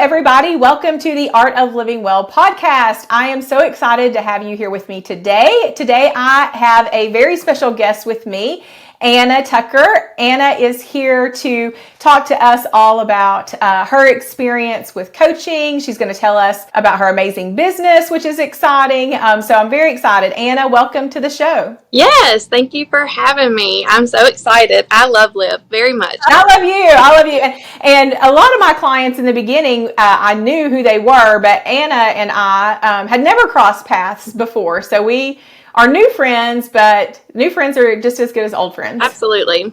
everybody. Welcome to the Art of Living Well podcast. I am so excited to have you here with me today. Today, I have a very special guest with me, Anna Tucker. Anna is here to talk to us all about her experience with coaching. She's going to tell us about her amazing business, which is exciting. So I'm very excited. Anna, welcome to the show. Yes, thank you for having me. I'm so excited. I love Liv very much. I love you. And a lot of my clients in the beginning, I knew who they were, but Anna and I had never crossed paths before. So we are new friends, but new friends are just as good as old friends. Absolutely.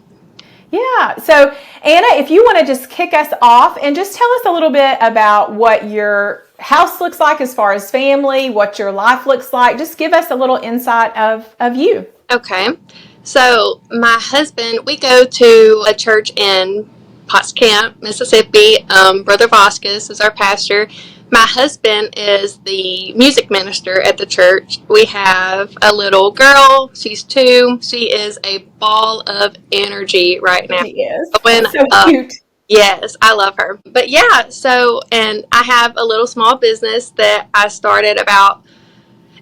Yeah. So Anna, if you want to just kick us off and just tell us a little bit about what your house looks like as far as family, what your life looks like, just give us a little insight of you. Okay. So my husband, we go to a church in Potts Camp, Mississippi. Brother Vasquez is our pastor. My husband is the music minister at the church. We have a little girl. She's 2. She is a ball of energy right now. She is. So cute. Yes, I love her. But yeah, and I have a little small business that I started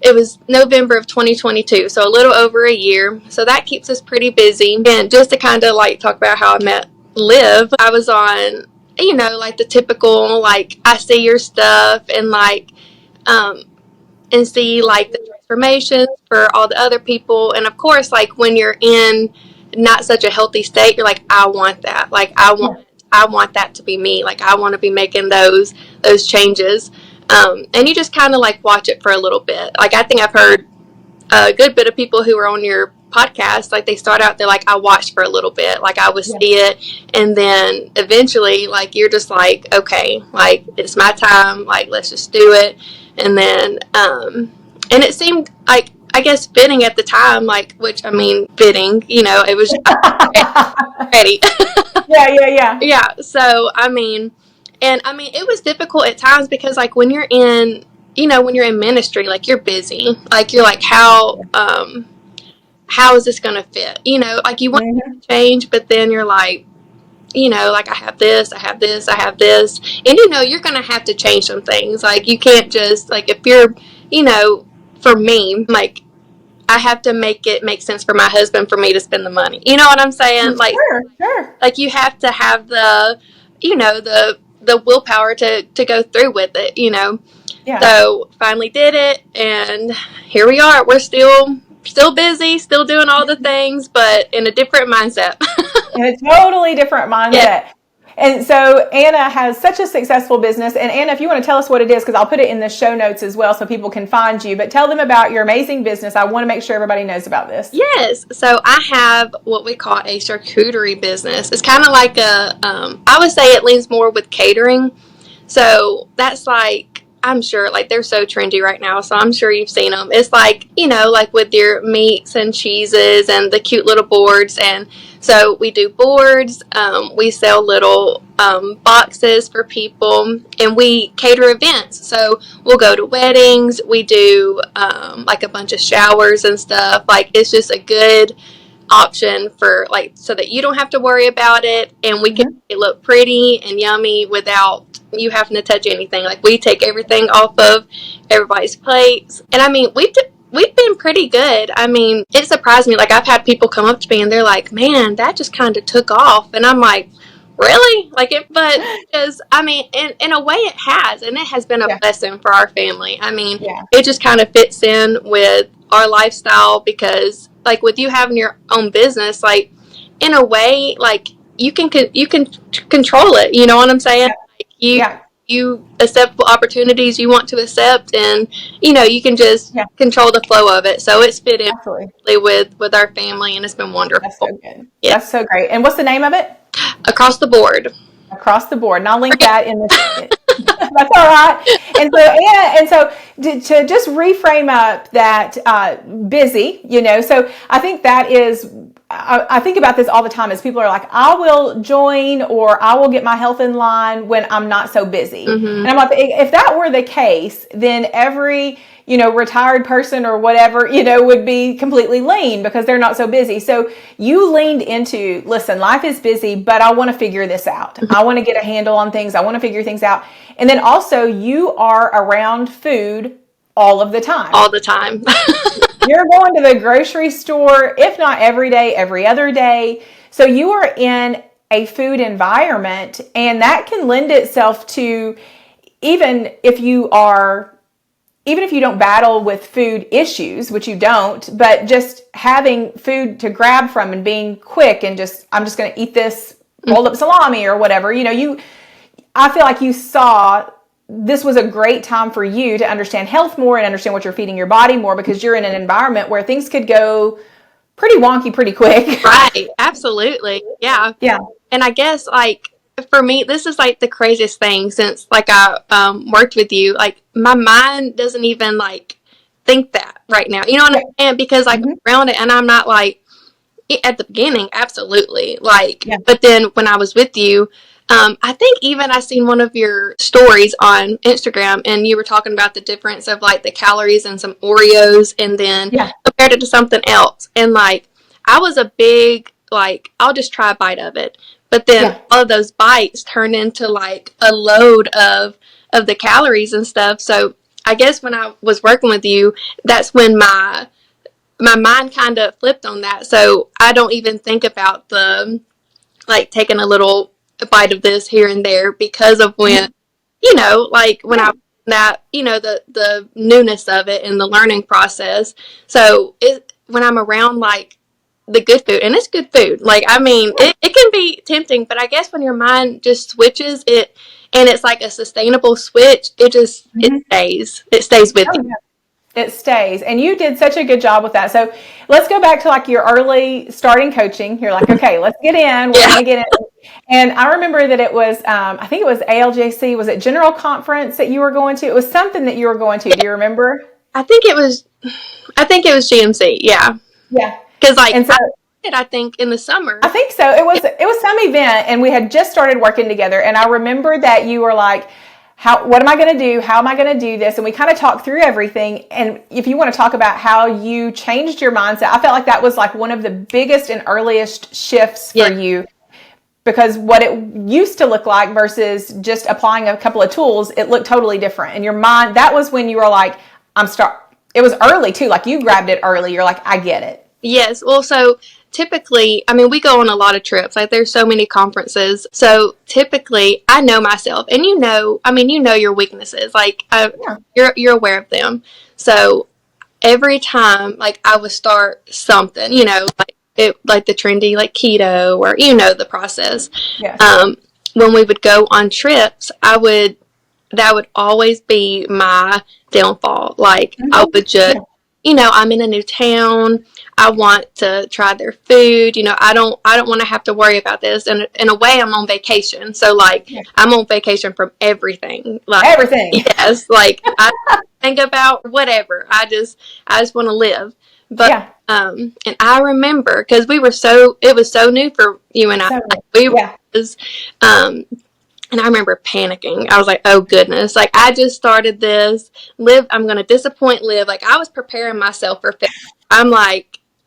it was November of 2022, so a little over a year. So that keeps us pretty busy. And just to kind of talk about how I met Liv, I was on the typical, I see your stuff and and see the transformations for all the other people. And of course, when you're in not such a healthy state, you're like, I want that. I want that to be me. I want to be making those changes. And you just kind of watch it for a little bit. I think I've heard a good bit of people who are on your podcast, they start out, they're I watched for a little bit, I would see it, and then eventually you're just okay, it's my time, let's just do it. And then and it seemed I guess fitting at the time, fitting, it was ready. Yeah, so it was difficult at times because when you're in ministry, you're busy, you're how is this going to fit? You want to change, but then you're I have this, I have this, I have this. And, you're going to have to change some things. You can't just, if you're, for me, I have to make it make sense for my husband for me to spend the money. You know what I'm saying? Sure. You have to have the willpower to go through with it, Yeah. So finally did it, and here we are. We're still busy, still doing all the things, but in a different mindset. In a totally different mindset. Yeah. And so Anna has such a successful business. And Anna, if you want to tell us what it is, because I'll put it in the show notes as well so people can find you, but tell them about your amazing business. I want to make sure everybody knows about this. Yes. So I have what we call a charcuterie business. It's kind of I would say it leans more with catering. So that's I'm sure, they're so trendy right now, so I'm sure you've seen them. It's with your meats and cheeses and the cute little boards. And so we do boards, we sell little boxes for people, and we cater events. So we'll go to weddings, we do a bunch of showers and stuff. It's just a good option for so that you don't have to worry about it, and we can make it look pretty and yummy without you having to touch anything. We take everything off of everybody's plates, and we've been pretty good. It surprised me. I've had people come up to me and they're like, "Man, that just kind of took off," and I'm like, "Really?" But because in a way it has, and it has been a blessing for our family. It just kind of fits in with our lifestyle because with you having your own business, in a way, you can control it. You know what I'm saying? You accept opportunities you want to accept, and you can just control the flow of it. So it's fit in with our family, and it's been wonderful. That's so good. Yeah. That's so great. And what's the name of it? Across the Board. Across the Board. And I'll link that in the that's all right. And so to just reframe up that busy, so I think that is I think about this all the time as people are like, I will join or I will get my health in line when I'm not so busy. And I'm like, if that were the case, then every, retired person or whatever, would be completely lean because they're not so busy. So you leaned into, listen, life is busy, but I want to figure this out. I want to get a handle on things. I want to figure things out. And then also you are around food all of the time. All the time. You're going to the grocery store, if not every day, every other day. So you are in a food environment, and that can lend itself to, even if you don't battle with food issues, which you don't, but just having food to grab from and being quick and I'm just going to eat this rolled up salami or whatever. I feel like you saw this was a great time for you to understand health more and understand what you're feeding your body more, because you're in an environment where things could go pretty wonky pretty quick. Right. Absolutely. Yeah. Yeah. And I guess for me, this is the craziest thing since I worked with you. My mind doesn't even think that right now. You know what I'm saying? Because around it, and I'm not at the beginning, absolutely. But then when I was with you, I think even I seen one of your stories on Instagram, and you were talking about the difference of the calories in some Oreos, and then compared it to something else. And I was a big I'll just try a bite of it, but then all of those bites turned into a load of the calories and stuff. So I guess when I was working with you, that's when my mind kind of flipped on that. So I don't even think about the taking a little bite of this here and there, because of when when I that the newness of it and the learning process. So when I'm around the good food, and it's good food, it can be tempting, but I guess when your mind just switches it, and it's a sustainable switch, it stays with you. It stays. And you did such a good job with that. So let's go back to your early starting coaching. You're okay, let's get in. We're going to get in. And I remember that it was, I think it was ALJC. Was it General Conference that you were going to? It was something that you were going to. Do you remember? I think it was GMC. Yeah. Yeah. Because I think in the summer. I think so. It was some event, and we had just started working together. And I remember that you were what am I going to do? How am I going to do this? And we kind of talked through everything. And if you want to talk about how you changed your mindset, I felt like that was one of the biggest and earliest shifts for you, because what it used to look like versus just applying a couple of tools, it looked totally different. And your mind, that was when you were it was early too. You grabbed it early. You're I get it. Yes. Well, so typically, we go on a lot of trips. There's so many conferences. So typically, I know myself, and you know your weaknesses. You're aware of them. So every time, I would start something, the trendy, keto, or the process. Yes. When we would go on trips, that would always be my downfall. I would just, I'm in a new town. I want to try their food. I don't want to have to worry about this. And in a way, I'm on vacation. So I'm on vacation from everything. Everything. Yes. I think about whatever. I just want to live. But, and I remember, cause it was so new for you and I, and I remember panicking. I was oh goodness, I just started this. Liv, I'm going to disappoint Liv. I was preparing myself for failure. I'm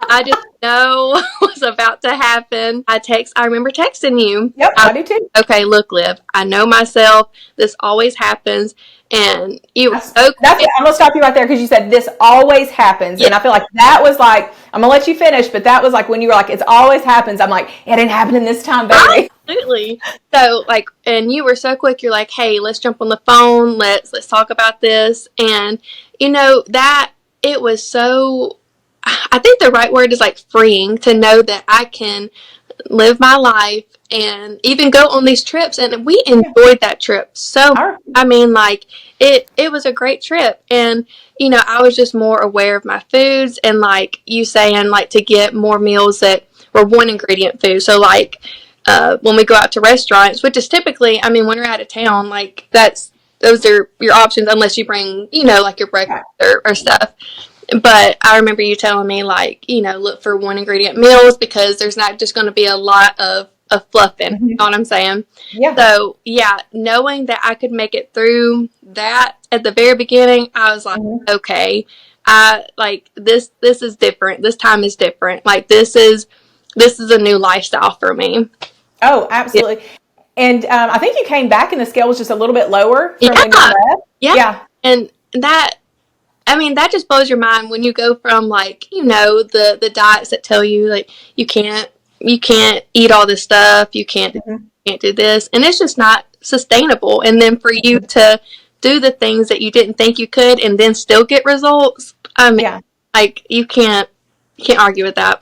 I just know what's about to happen. I remember texting you. Yep, I do too. Okay, look, Liv, I know myself. This always happens. And you I'm going to stop you right there, because you said this always happens. Yeah. And I feel that was I'm going to let you finish, but that was when you were it's always happens. I'm it didn't happen in this time, baby. Absolutely. So and you were so quick. You're hey, let's jump on the phone. Let's talk about this. And that it was so, I think the right word is freeing to know that I can live my life and even go on these trips. And we enjoyed that trip so much. It was a great trip. And, I was just more aware of my foods, and you saying to get more meals that were one ingredient food. So when we go out to restaurants, which is typically, when we're out of town, those are your options, unless you bring, your breakfast or stuff. But I remember you telling me, like, look for one ingredient meals because there's not just going to be a lot of fluff in it. You know what I'm saying? Yeah. So, yeah, knowing that I could make it through that at the very beginning, I was like, okay, this is different. This time is different. Like, this is a new lifestyle for me. Oh, absolutely. And I think you came back and the scale was just a little bit lower from when you left. Yeah. Yeah. And that just blows your mind when you go from, like, the diets that tell you, like, you can't eat all this stuff, you can't do this, and it's just not sustainable. And then for you to do the things that you didn't think you could and then still get results, I mean, like, you can't argue with that.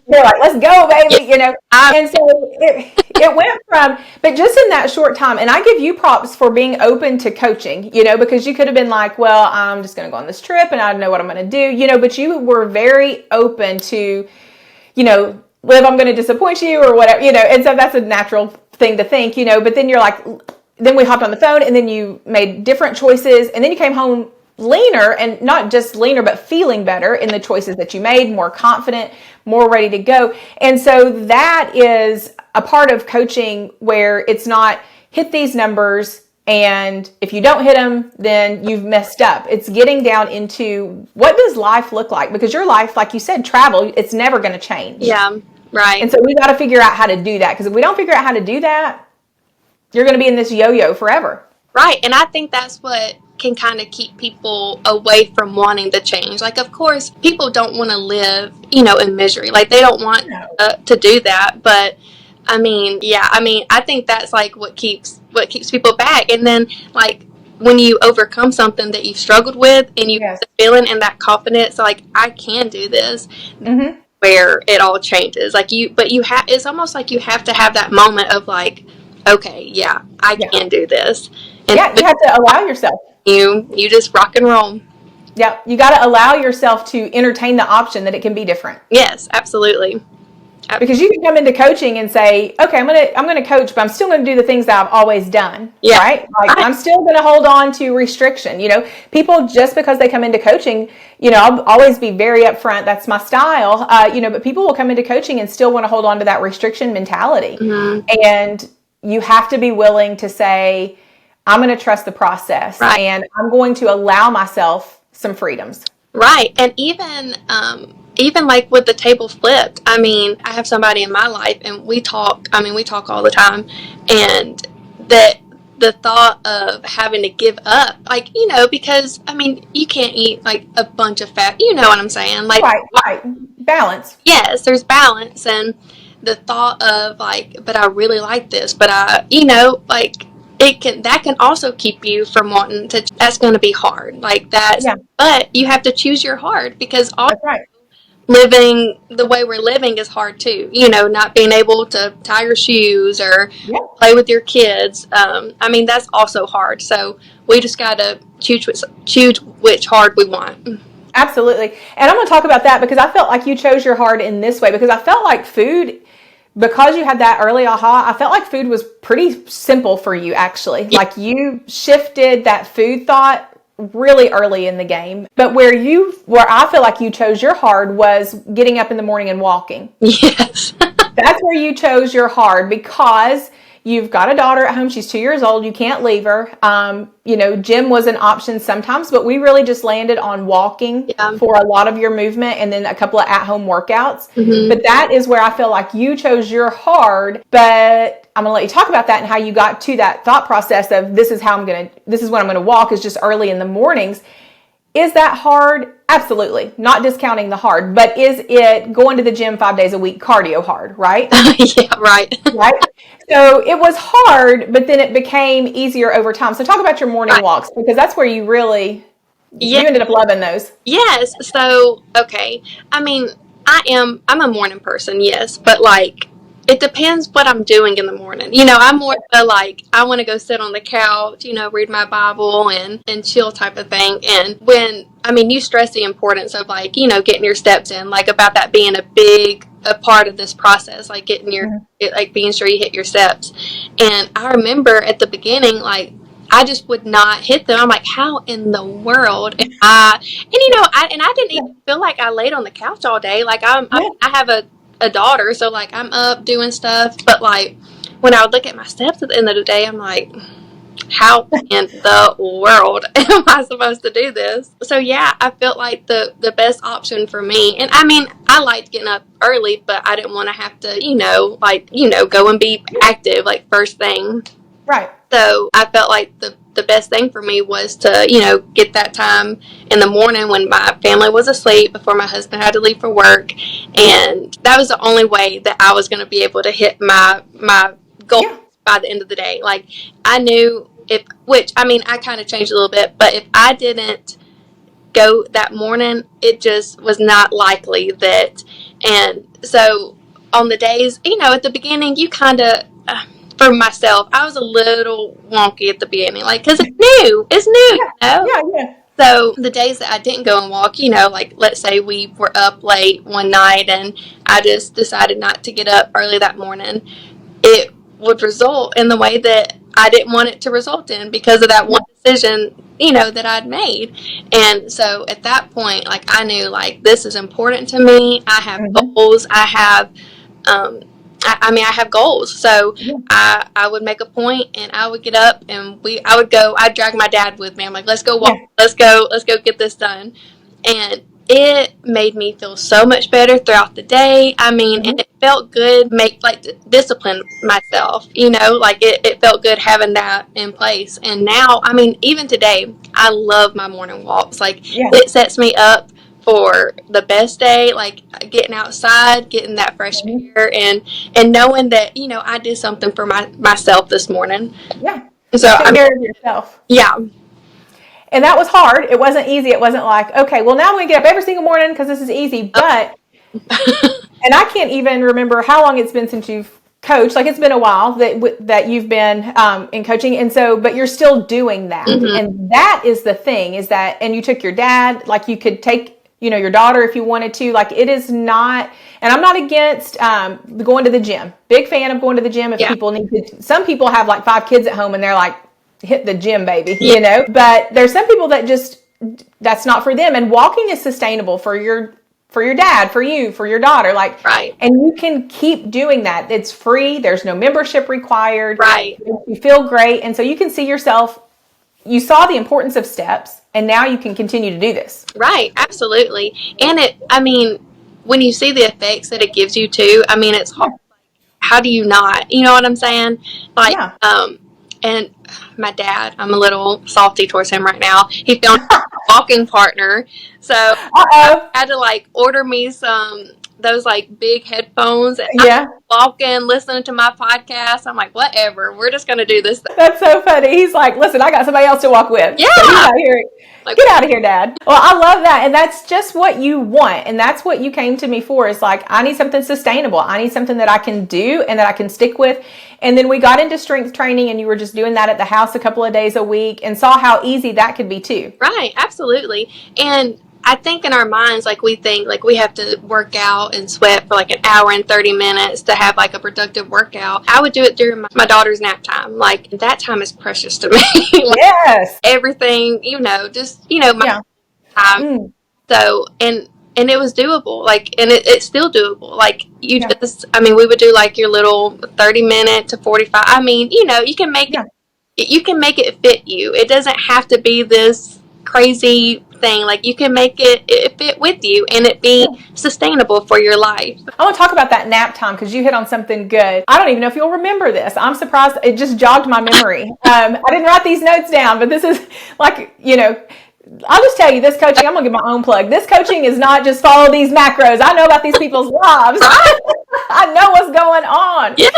They're like, let's go, baby, And so it went from, but just in that short time, and I give you props for being open to coaching, because you could have been like, well, I'm just going to go on this trip and I don't know what I'm going to do, but you were very open to, Liv, I'm going to disappoint you or whatever, and so that's a natural thing to think, but then you're like, then we hopped on the phone and then you made different choices and then you came home leaner, and not just leaner, but feeling better in the choices that you made, more confident, more ready to go. And so that is a part of coaching where it's not hit these numbers, and if you don't hit them, then you've messed up. It's getting down into what does life look like? Because your life, like you said, travel, it's never going to change. Yeah, right. And so we got to figure out how to do that, because if we don't figure out how to do that, you're going to be in this yo-yo forever. Right. And I think that's what can kind of keep people away from wanting to change. Like, of course, people don't want to live, in misery. Like, they don't want to do that. But I mean, I think that's like what keeps people back. And then, like, when you overcome something that you've struggled with and you get the feeling and that confidence, like, I can do this, where it all changes. Like, it's almost like you have to have that moment of, like, okay, I can do this. And you have to allow yourself. You just rock and roll. Yeah, you got to allow yourself to entertain the option that it can be different. Yes, absolutely. Because you can come into coaching and say, okay, I'm gonna coach, but I'm still gonna do the things that I've always done. Yeah. Right? Like, I'm still gonna hold on to restriction. People, just because they come into coaching, I'll always be very upfront. That's my style. But people will come into coaching and still want to hold on to that restriction mentality. And you have to be willing to say, I'm going to trust the process, and I'm going to allow myself some freedoms. Right. And even like with the table flipped, I mean, I have somebody in my life and we talk all the time, and the thought of having to give up, like, because, I mean, you can't eat like a bunch of fat, you know what I'm saying? Like, right. Balance. Yes, there's balance. And the thought of, like, but I really like this, but like, that can also keep you from wanting to. That's going to be hard, like that. But you have to choose your hard, because living the way we're living is hard too. Not being able to tie your shoes or play with your kids. I mean, that's also hard. So we just got to choose which hard we want. Absolutely. And I'm going to talk about that, because I felt like you chose your hard in this way, because I felt like food, because you had that early aha, I felt like food was pretty simple for you, actually. Like, you shifted that food thought really early in the game. But where I feel like you chose your hard was getting up in the morning and walking. Yes. That's where you chose your hard, because you've got a daughter at home. She's 2 years old. You can't leave her. Gym was an option sometimes, but we really just landed on walking for a lot of your movement, and then a couple of at-home workouts. But that is where I feel like you chose your hard. But I'm going to let you talk about that and how you got to that thought process of this is when I'm going to walk, is just early in the mornings. Is that hard? Absolutely. Not discounting the hard, but is it going to the gym 5 days a week, cardio hard, right? Yeah, right. Right? So it was hard, but then it became easier over time. So talk about your morning walks, because that's where you really, you ended up loving those. Yes. So, okay. I mean, I'm a morning person, yes, but, like, it depends what I'm doing in the morning. I'm more like, I want to go sit on the couch, read my Bible and chill type of thing. And you stress the importance of, like, getting your steps in, like, about that being a part of this process, like getting being sure you hit your steps. And I remember at the beginning, like, I just would not hit them. I'm like, how in the world am I? And I didn't even feel like I laid on the couch all day. Like I have a daughter, so like I'm up doing stuff. But like when I would look at my steps at the end of the day, I'm like, how in the world am I supposed to do this? So yeah, I felt like the best option for me. And I mean, I liked getting up early, but I didn't want to have to, go and be active like first thing. Right. So I felt like the best thing for me was to, get that time in the morning when my family was asleep before my husband had to leave for work. And that was the only way that I was going to be able to hit my goal by the end of the day. Like I knew I kind of changed a little bit, but if I didn't go that morning, it just was not likely that. And so on the days, at the beginning, you kind of, for myself, I was a little wonky at the beginning, like, because it's new, Yeah. So the days that I didn't go and walk, like let's say we were up late one night and I just decided not to get up early that morning, it would result in the way that I didn't want it to result in because of that one decision, that I'd made. And so at that point, like I knew like this is important to me. I have goals. I have, I have goals. So I would make a point and I would get up and I'd drag my dad with me. I'm like, let's go walk. Let's go get this done. And it made me feel so much better throughout the day. I mean, and it felt good, discipline myself, like it felt good having that in place. And now, I mean, even today, I love my morning walks. Like it sets me up for the best day, like getting outside, getting that fresh air and knowing that, I did something for myself this morning. Yeah. So take care of yourself. Yeah. And that was hard. It wasn't easy. It wasn't like, okay, well, now we get up every single morning because this is easy. But, and I can't even remember how long it's been since you've coached. Like, it's been a while that you've been in coaching. And so, but you're still doing that. And that is the thing is that, and you took your dad, like you could take, your daughter if you wanted to. Like, it is not, and I'm not against going to the gym. Big fan of going to the gym if people need to. Some people have like 5 kids at home and they're like, hit the gym, baby, but there's some people that just, that's not for them. And walking is sustainable for your dad, for you, for your daughter, like, right. And you can keep doing that. It's free. There's no membership required. Right. You feel great. And so you can see yourself, you saw the importance of steps and now you can continue to do this. Right. Absolutely. And when you see the effects that it gives you too, I mean, it's hard. How do you not, you know what I'm saying? Like, and my dad, I'm a little salty towards him right now. He found a walking partner. So I had to like order me those like big headphones. And I'm walking, listening to my podcast. I'm like, whatever, we're just going to do this thing. That's so funny. He's like, listen, I got somebody else to walk with. Yeah. So he's out here. Like, get out of here, Dad. Well, I love that. And that's just what you want. And that's what you came to me for. Is like, I need something sustainable. I need something that I can do and that I can stick with. And then we got into strength training and you were just doing that at the house a couple of days a week and saw how easy that could be too. Right. Absolutely. And I think in our minds, like we think like we have to work out and sweat for like an hour and 30 minutes to have like a productive workout. I would do it during my daughter's nap time. Like that time is precious to me. Like, yes. Everything, my time. So, and it was doable. Like, and it's still doable. Like we would do like your little 30-minute to 45. I mean, you can make it fit you. It doesn't have to be this crazy thing. Like you can make it fit with you and it be sustainable for your life. I want to talk about that nap time because you hit on something good. I don't even know if you'll remember this. I'm surprised. It just jogged my memory. I didn't write these notes down, but this is like, I'll just tell you this coaching, I'm going to give my own plug. This coaching is not just follow these macros. I know about these people's lives. I know what's going on. Yeah.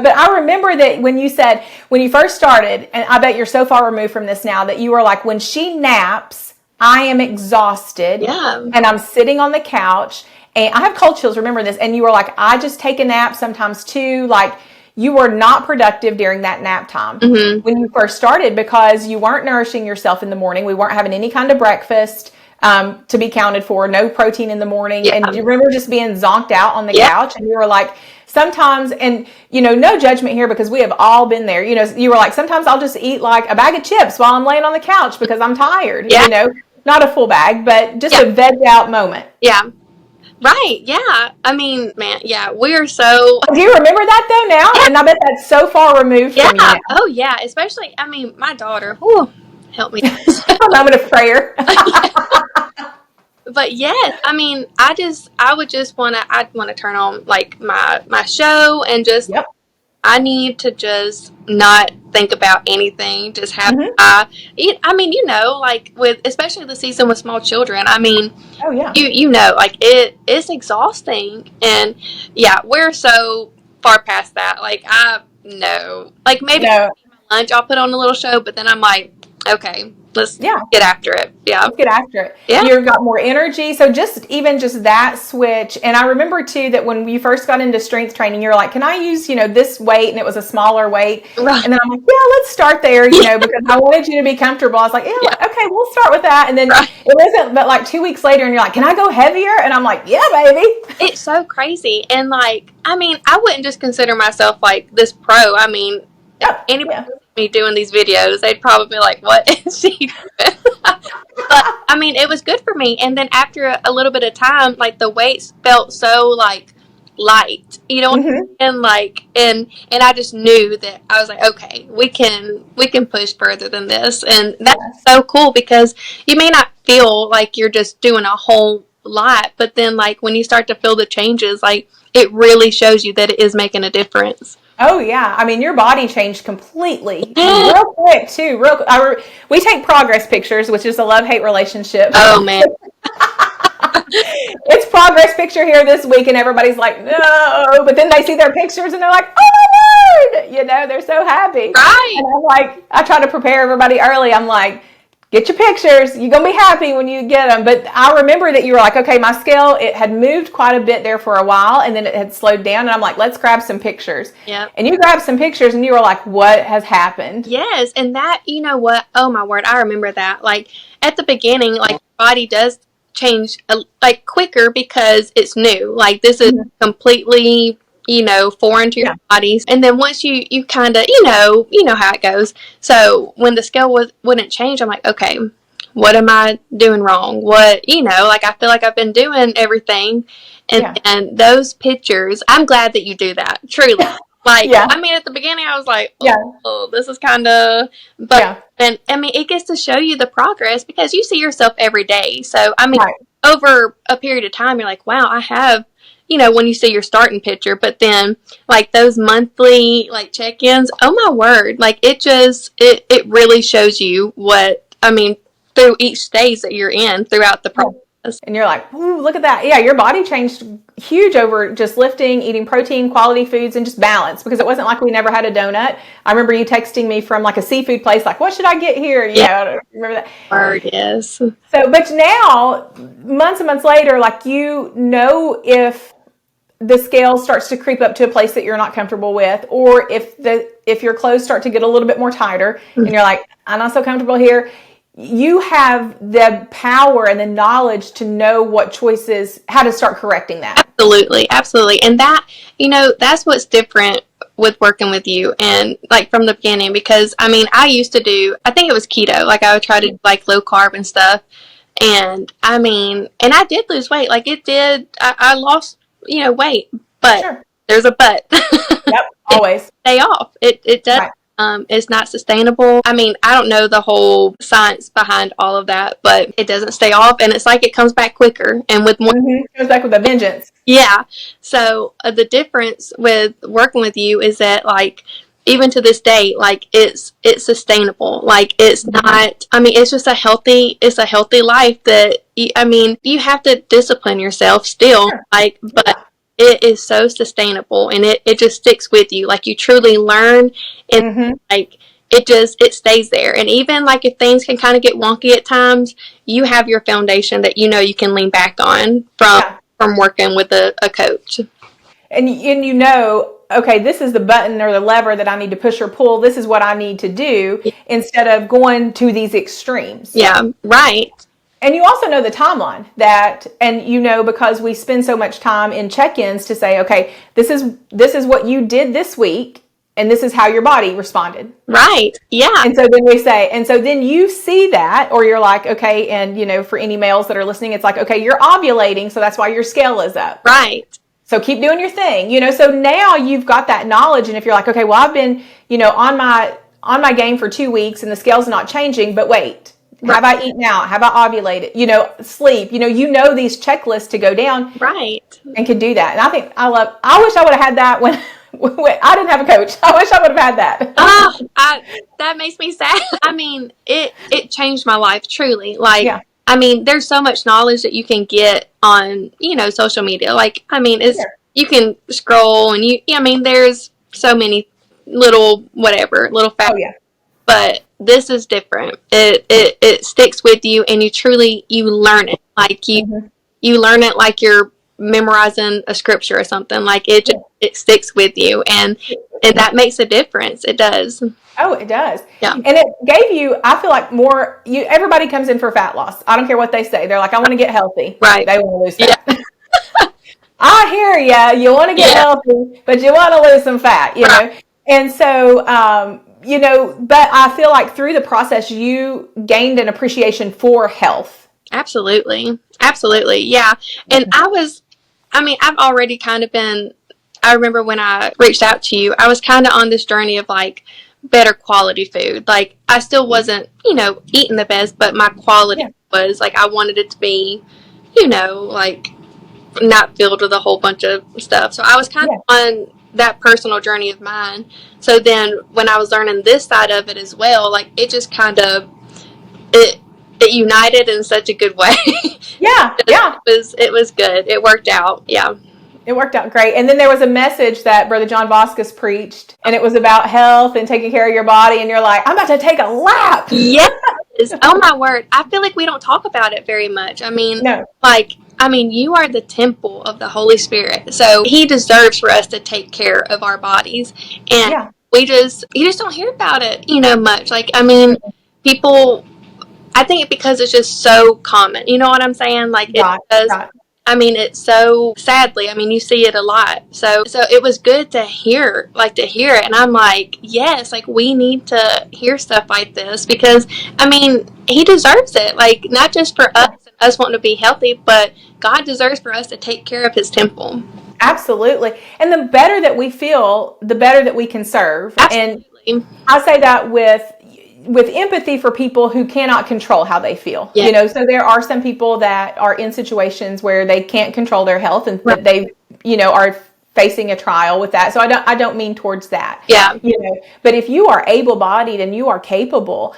But I remember that when you said, when you first started, and I bet you're so far removed from this now, that you were like, when she naps, I am exhausted. Yeah. And I'm sitting on the couch. And I have cold chills, remember this. And you were like, I just take a nap sometimes too. Like, you were not productive during that nap time when you first started because you weren't nourishing yourself in the morning. We weren't having any kind of breakfast to be counted for, no protein in the morning. Yeah. And you remember just being zonked out on the couch and you were like, sometimes, and no judgment here because we have all been there. You were like, sometimes I'll just eat like a bag of chips while I'm laying on the couch because I'm tired. Yeah. Not a full bag, but just a veg out moment. Yeah. Right. Yeah. I mean, man, yeah, we're so. Do you remember that though now? Yeah. And I bet that's so far removed from you now. Oh, yeah. Especially, I mean, my daughter, whew, help me. A moment of prayer. But yes, I mean, I'd want to turn on like my show and just, Yep. I need to just not think about anything. Just have, I mean, like especially the season with small children. I mean, Oh yeah. like it's exhausting. And yeah, we're so far past that. Like, no, like maybe No. lunch, I'll put on a little show, but then I'm like, okay, let's get after it. Yeah. Let's get after it. Yeah. You've got more energy. So just that switch. And I remember too that when you first got into strength training, you're like, can I use, this weight? And it was a smaller weight. Right. And then I'm like, yeah, let's start there, because I wanted you to be comfortable. I was like, okay, we'll start with that. And then it wasn't but like 2 weeks later and you're like, can I go heavier? And I'm like, yeah, baby. It's so crazy. And like, I mean, I wouldn't just consider myself like this pro. I mean, anybody me doing these videos, they'd probably be like, what is she doing? But I mean, it was good for me. And then after a little bit of time, like the weights felt so like light, and like, and I just knew that I was like, okay, we can push further than this. And that's so cool because you may not feel like you're just doing a whole lot, but then like when you start to feel the changes, like it really shows you that it is making a difference. Oh yeah, I mean your body changed completely, real quick too. We take progress pictures, which is a love-hate relationship. Oh man, it's progress picture here this week, and everybody's like, no, but then they see their pictures and they're like, oh my word, they're so happy. Right. And I'm like, I try to prepare everybody early. I'm like, get your pictures. You're going to be happy when you get them. But I remember that you were like, okay, my scale, it had moved quite a bit there for a while, and then it had slowed down. And I'm like, let's grab some pictures. Yeah. And you grabbed some pictures, and you were like, what has happened? Yes. And that, you know what? Oh, my word. I remember that. Like, at the beginning, like, your body does change, like, quicker because it's new. Like, this is completely foreign to your bodies. And then once you kind of, you know how it goes. So when the scale wouldn't change, I'm like, okay, what am I doing wrong? What, like I feel like I've been doing everything. And those pictures, I'm glad that you do that, truly. Like, I mean, at the beginning I was like, oh this is kind of, but, and I mean, it gets to show you the progress because you see yourself every day. So, I mean, over a period of time, you're like, wow, I have, when you see your starting picture, but then like those monthly like check-ins, oh my word, like it really shows you what, I mean, through each stage that you're in throughout the process. And you're like, ooh, look at that. Yeah, your body changed huge over just lifting, eating protein, quality foods, and just balance, because it wasn't like we never had a donut. I remember you texting me from like a seafood place, like, what should I get here? I remember that. Word, yes. So, but now, months and months later, like, if the scale starts to creep up to a place that you're not comfortable with, or if your clothes start to get a little bit more tighter and you're like, I'm not so comfortable here, you have the power and the knowledge to know what choices, how to start correcting that. Absolutely. And that, that's what's different with working with you and like from the beginning, because I mean, I used to do, I think it was keto. Like I would try to do like low carb and stuff. And I mean, and I did lose weight. Like it did, I lost, weight, but there's a but. Yep, always. Stay off. It does. Right. It's not sustainable. I mean, I don't know the whole science behind all of that, but it doesn't stay off, and it's like it comes back quicker and with more. It comes back with a vengeance. Yeah. So the difference with working with you is that, like, even to this day, like it's sustainable. Like it's not. I mean, it's just a healthy life that. I mean, you have to discipline yourself still, like, but. It is so sustainable, and it just sticks with you. Like you truly learn, and like it stays there. And even like if things can kind of get wonky at times, you have your foundation that you can lean back on from working with a coach. And okay, this is the button or the lever that I need to push or pull. This is what I need to do instead of going to these extremes. Yeah, right. And you also know the timeline because we spend so much time in check-ins to say, okay, this is what you did this week, and this is how your body responded. Right. Yeah. And so then then you see that, or you're like, okay, and for any males that are listening, it's like, okay, you're ovulating, so that's why your scale is up. Right. So keep doing your thing, so now you've got that knowledge, and if you're like, okay, well, I've been, on my game for 2 weeks and the scale's not changing, but wait, have I eaten out? Have I ovulated? Sleep, these checklists to go down. Right. And can do that. And I wish I would have had that when I didn't have a coach. I wish I would have had that. That makes me sad. I mean, it changed my life truly. Like, yeah. I mean, there's so much knowledge that you can get on, social media. Like, I mean, you can scroll and there's so many little facts. Oh, yeah. But this is different. It sticks with you, and you learn it. Like you learn it like you're memorizing a scripture or something. Like it sticks with you, and that makes a difference. It does. Oh, it does. Yeah. And it gave you, I feel like everybody comes in for fat loss. I don't care what they say. They're like, I want to get healthy. Right. They want to lose fat. Yeah. I hear you. You want to get healthy, but you want to lose some fat, know? And so, but I feel like through the process, you gained an appreciation for health. Absolutely. Absolutely. Yeah. And I've already kind of I remember when I reached out to you, I was kind of on this journey of like better quality food. Like I still wasn't, eating the best, but my quality was like, I wanted it to be, like not filled with a whole bunch of stuff. So I was kind of on that personal journey of mine. So then when I was learning this side of it as well, like it just kind of, it united in such a good way. Yeah. It was good. It worked out. Yeah. It worked out great. And then there was a message that Brother John Vasquez preached, and it was about health and taking care of your body. And you're like, I'm about to take a lap. Yes. Oh my word. I feel like we don't talk about it very much. I mean, you are the temple of the Holy Spirit. So he deserves for us to take care of our bodies. And you just don't hear about it, much. Like, people, I think because it's just so common. You know what I'm saying? Like it does. Right. It's so sadly, you see it a lot. So it was good to hear it. And I'm like, yes, like we need to hear stuff like this because, he deserves it. Like not just for us wanting to be healthy, but God deserves for us to take care of his temple. Absolutely. And the better that we feel, the better that we can serve. Absolutely. And I say that with empathy for people who cannot control how they feel. Yes. So there are some people that are in situations where they can't control their health and that they, are facing a trial with that. So I don't mean towards that. Yeah. But if you are able-bodied and you are capable,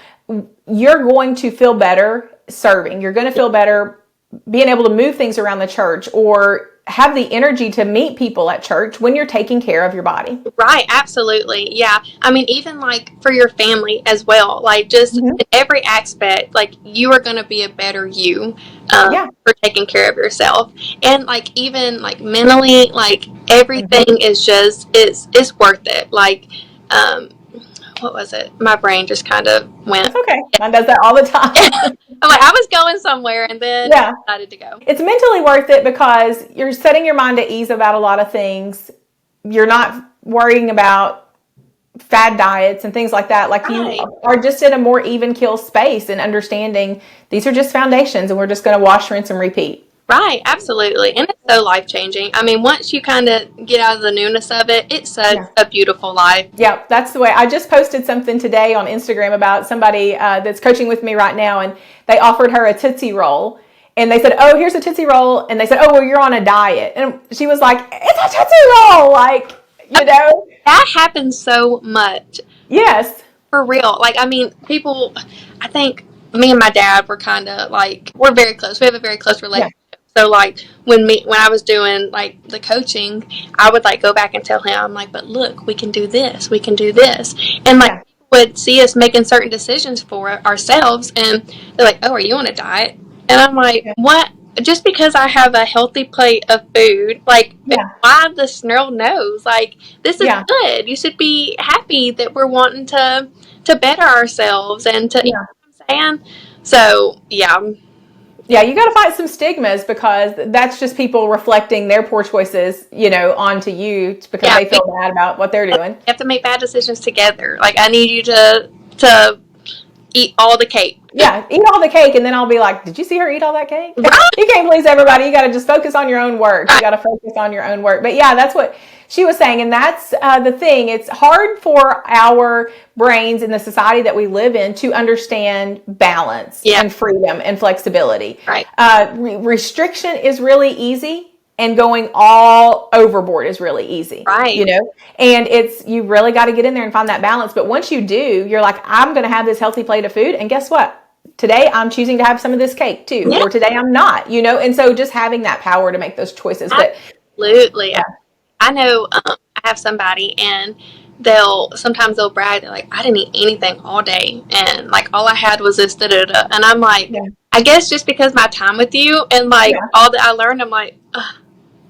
you're going to feel better serving. You're going to feel better being able to move things around the church or have the energy to meet people at church when you're taking care of your body. Right. Absolutely. Yeah. Even like for your family as well, like just in every aspect, like you are going to be a better you for taking care of yourself. And like, even like mentally, like everything is just, it's worth it. Like, what was it? My brain just kind of went. It's okay. Mine does that all the time. I'm like, I was going somewhere and then I decided to go. It's mentally worth it because you're setting your mind at ease about a lot of things. You're not worrying about fad diets and things like that. Like you are just in a more even keel space and understanding these are just foundations and we're just going to wash, rinse, and repeat. Right, absolutely. And it's so life-changing. Once you kind of get out of the newness of it, it's such a beautiful life. Yeah, that's the way. I just posted something today on Instagram about somebody that's coaching with me right now, and they offered her a Tootsie Roll. And they said, oh, here's a Tootsie Roll. And they said, oh, well, you're on a diet. And she was like, it's a Tootsie Roll. Like, That happens so much. Yes. For real. Like, people, I think me and my dad were kind of like, we're very close. We have a very close relationship. So like when I was doing like the coaching, I would like go back and tell him, I'm like, but look, we can do this, and like people would see us making certain decisions for ourselves, and they're like, oh, are you on a diet? And I'm like, what? Just because I have a healthy plate of food, like why the snarl nose? Like this is good. You should be happy that we're wanting to better ourselves and to, you know what I'm saying? So Yeah, you got to fight some stigmas because that's just people reflecting their poor choices, onto you because they feel bad about what they're doing. You have to make bad decisions together. Like, I need you to eat all the cake. Yeah, eat all the cake, and then I'll be like, did you see her eat all that cake? Right. You can't please everybody. You got to just focus on your own work. You got to focus on your own work. But yeah, that's what she was saying, and that's the thing. It's hard for our brains in the society that we live in to understand balance and freedom and flexibility. Right. Restriction is really easy. And going all overboard is really easy. Right. And you really got to get in there and find that balance. But once you do, you're like, I'm going to have this healthy plate of food. And guess what? Today I'm choosing to have some of this cake too. Yeah. Or today I'm not, And so just having that power to make those choices. Absolutely. Yeah. I know I have somebody and sometimes they'll brag. They're like, I didn't eat anything all day. And like, all I had was this, da-da-da. And I'm like, I guess just because my time with you and like all that I learned, I'm like,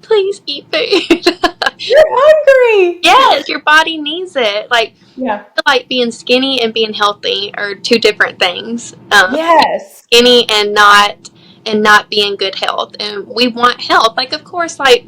please eat food. You're hungry. Yes, your body needs it. Like, like being skinny and being healthy are two different things. Yes. Skinny and not being good health. And we want health. Like, of course, like,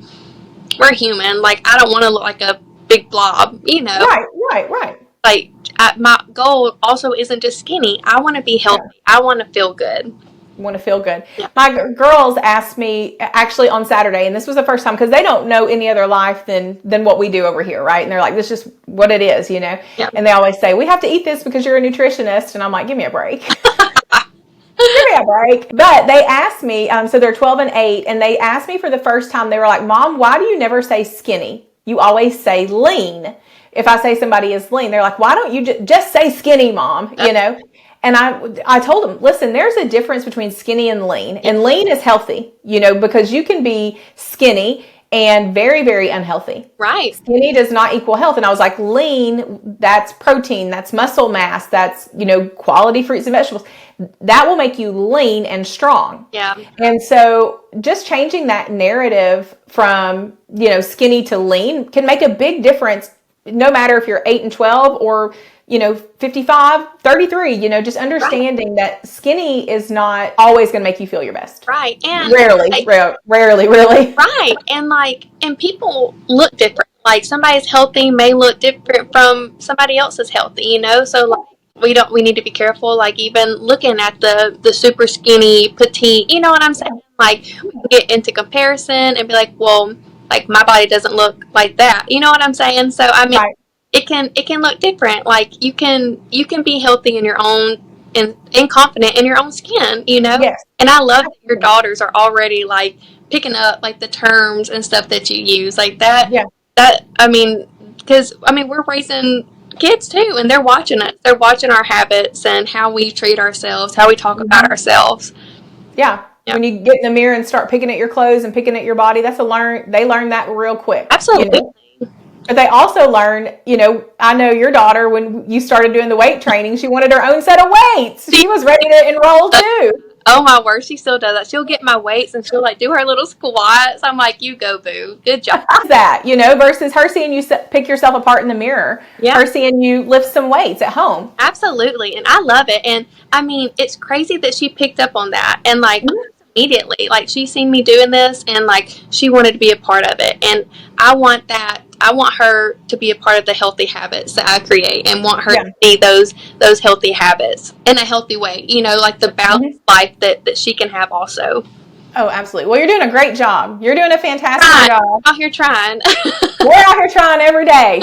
we're human. Like, I don't want to look like a big blob, Right. Like, my goal also isn't just skinny. I want to be healthy. I want to feel good. Want to feel good. Yeah. My girls asked me actually on Saturday, and this was the first time because they don't know any other life than what we do over here, right? And they're like, this is just what it is, Yeah. And they always say, we have to eat this because you're a nutritionist, and I'm like, give me a break. Give me a break. But they asked me, so they're 12 and 8, and they asked me for the first time, they were like, Mom, why do you never say skinny? You always say lean. If I say somebody is lean, they're like, why don't you just say skinny, Mom? And I told them, listen, there's a difference between skinny and lean. And lean is healthy, because you can be skinny and very, very unhealthy. Right. Skinny does not equal health. And I was like, lean, that's protein, that's muscle mass, that's, quality fruits and vegetables. That will make you lean and strong. Yeah. And so just changing that narrative from, skinny to lean can make a big difference, no matter if you're 8 and 12 or 55, 33, just understanding that skinny is not always going to make you feel your best. Right. And rarely, really. Right. And people look different. Like, somebody's healthy may look different from somebody else's healthy, So like, we need to be careful. Like, even looking at the super skinny, petite, you know what I'm saying? Like, we can get into comparison and be like, well, like, my body doesn't look like that. You know what I'm saying? So, I mean, it can look different. Like, you can be healthy in your own and confident in your own skin, Yes. And I love that your daughters are already like picking up like the terms and stuff that you use like that. Yeah. That because we're raising kids too, and they're watching us. They're watching our habits and how we treat ourselves, how we talk about ourselves. Yeah. When you get in the mirror and start picking at your clothes and picking at your body, they learn that real quick. Absolutely. But they also learn, I know your daughter, when you started doing the weight training, she wanted her own set of weights. She was ready to enroll too. Oh my word, she still does that. She'll get my weights and she'll like do her little squats. I'm like, you go, boo. Good job. That, versus her seeing you pick yourself apart in the mirror. Yeah. Her seeing you lift some weights at home. Absolutely. And I love it. And it's crazy that she picked up on that. And like, immediately, like, she seen me doing this and like, she wanted to be a part of it. And I want her to be a part of the healthy habits that I create and want her to be those healthy habits in a healthy way, like the balanced life that she can have also. Oh, absolutely. Well, you're doing a great job. You're doing a fantastic job. Out here trying. We're out here trying every day.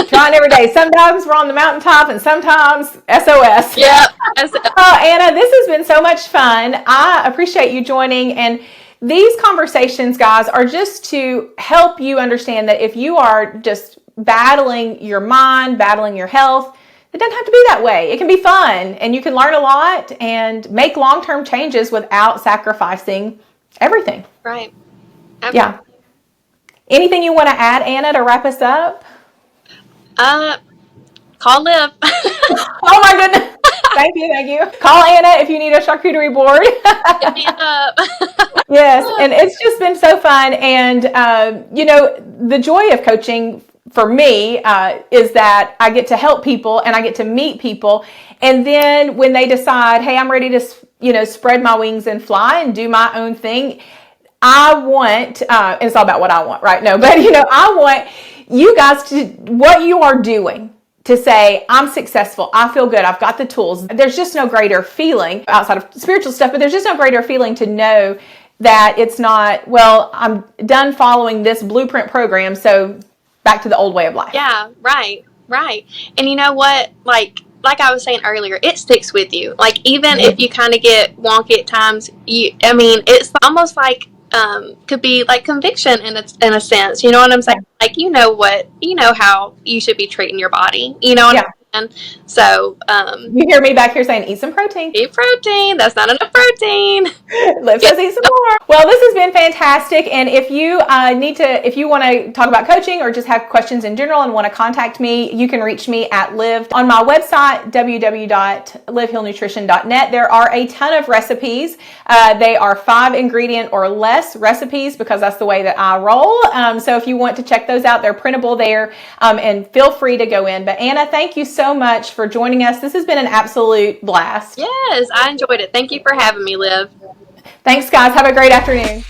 Sometimes we're on the mountaintop and sometimes SOS. Yep. Oh, Anna, this has been so much fun. I appreciate you joining. And these conversations, guys, are just to help you understand that if you are just battling your mind, battling your health, it doesn't have to be that way. It can be fun and you can learn a lot and make long-term changes without sacrificing everything. Right. Absolutely. Yeah. Anything you want to add, Anna, to wrap us up? Call Liv. Oh my goodness. Thank you. Call Anna if you need a charcuterie board. Hit me up. Yes, and it's just been so fun. And, the joy of coaching for me is that I get to help people and I get to meet people. And then when they decide, hey, I'm ready to spread my wings and fly and do my own thing. I want, it's all about what I want, right? No, but I want you guys to, what you are doing, to say, I'm successful, I feel good, I've got the tools. There's just no greater feeling outside of spiritual stuff, but there's just no greater feeling to know that it's not, well, I'm done following this blueprint program, so back to the old way of life. Yeah, right. And you know what? Like I was saying earlier, it sticks with you. Like, even if you kind of get wonky at times, it's almost like could be like conviction in a sense. You know what I'm saying? Like, you know how you should be treating your body. You know what I'm saying? So you hear me back here saying, eat some protein. Eat protein. That's not enough protein. Liv says eat some more. Well, this has been fantastic. And if you if you want to talk about coaching or just have questions in general and want to contact me, you can reach me at Liv on my website, www.livhealnutrition.net. There are a ton of recipes. They are 5 ingredient or less recipes because that's the way that I roll. So if you want to check those out, they're printable there, and feel free to go in. But Anna, thank you so much for joining us. This has been an absolute blast. Yes, I enjoyed it. Thank you for having me, Liv. Thanks, guys. Have a great afternoon.